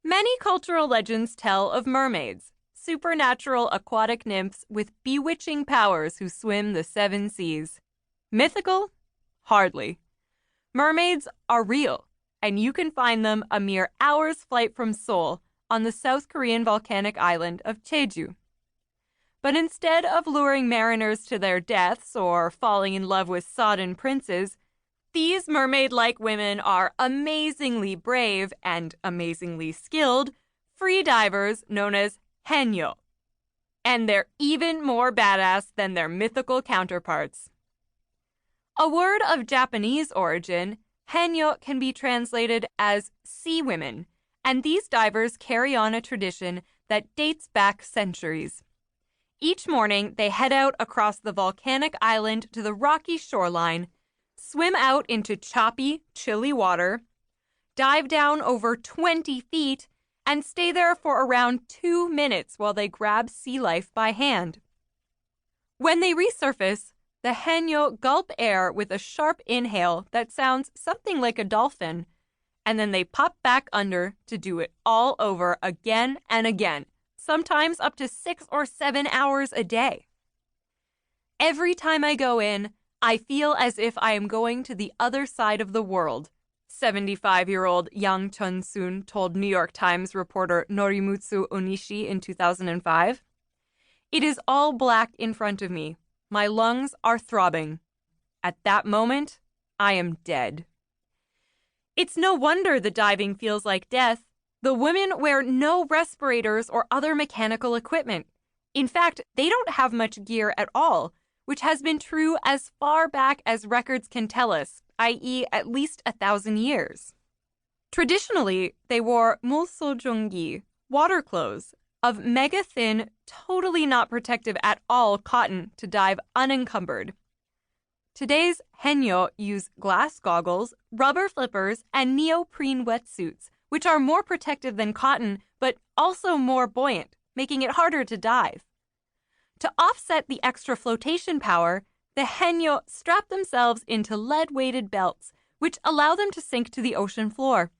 Many cultural legends tell of mermaids, supernatural aquatic nymphs with bewitching powers who swim the seven seas. Mythical? Hardly. Mermaids are real, and you can find them a mere hour's flight from Seoul on the South Korean volcanic island of Jeju. But instead of luring mariners to their deaths or falling in love with sodden princes, these mermaid-like women are amazingly brave and amazingly skilled free divers known as haenyeo. And they're even more badass than their mythical counterparts. A word of Japanese origin, haenyeo can be translated as sea women, and these divers carry on a tradition that dates back centuries. Each morning, they head out across the volcanic island to the rocky shoreline, swim out into choppy, chilly water, dive down over 20 feet, and stay there for around 2 minutes while they grab sea life by hand. When they resurface, the haenyeo gulp air with a sharp inhale that sounds something like a dolphin, and then they pop back under to do it all over again and again, sometimes up to 6 or 7 hours a day. Every time I go in, I feel as if I am going to the other side of the world, 75-year-old Yang Chun-soon told New York Times reporter Norimutsu Onishi in 2005. It is all black in front of me. My lungs are throbbing. At that moment, I am dead. It's no wonder the diving feels like death. The women wear no respirators or other mechanical equipment. In fact, they don't have much gear at all, which has been true as far back as records can tell us, i.e. at least 1,000 years. Traditionally, they wore mulsojonggi, water clothes, of mega-thin, totally not protective at all cotton to dive unencumbered. Today's haenyeo use glass goggles, rubber flippers, and neoprene wetsuits, which are more protective than cotton, but also more buoyant, making it harder to dive. To offset the extra flotation power, the haenyeo strap themselves into lead-weighted belts, which allow them to sink to the ocean floor.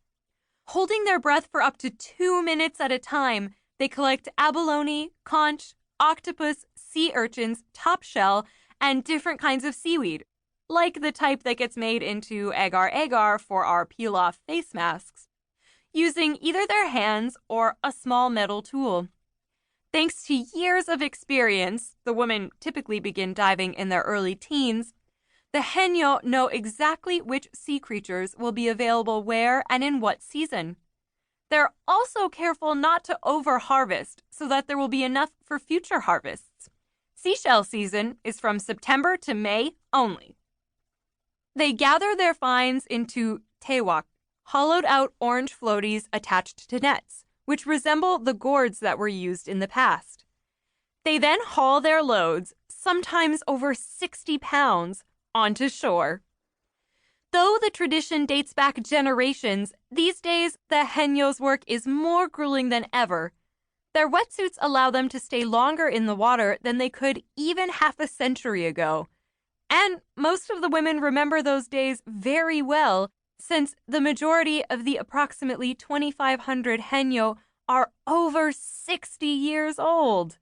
Holding their breath for up to 2 minutes at a time, they collect abalone, conch, octopus, sea urchins, topshell, and different kinds of seaweed, like the type that gets made into agar-agar for our peel-off face masks, using either their hands or a small metal tool. Thanks to years of experience, the women typically begin diving in their early teens, the haenyeo know exactly which sea creatures will be available where and in what season. They're also careful not to over-harvest so that there will be enough for future harvests. Seashell season is from September to May only. They gather their finds into taewak, hollowed-out orange floaties attached to nets, which resemble the gourds that were used in the past. They then haul their loads, sometimes over 60 pounds, onto shore. Though the tradition dates back generations, these days the haenyeo's work is more grueling than ever. Their wetsuits allow them to stay longer in the water than they could even half a century ago. And most of the women remember those days very well, since the majority of the approximately 2,500 haenyeo are over 60 years old.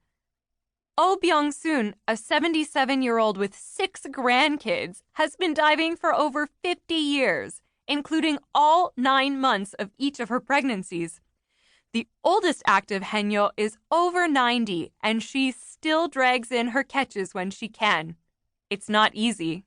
Oh Byung-soon, a 77-year-old with 6 grandkids, has been diving for over 50 years, including all 9 months of each of her pregnancies. The oldest active haenyeo is over 90, and she still drags in her catches when she can. It's not easy.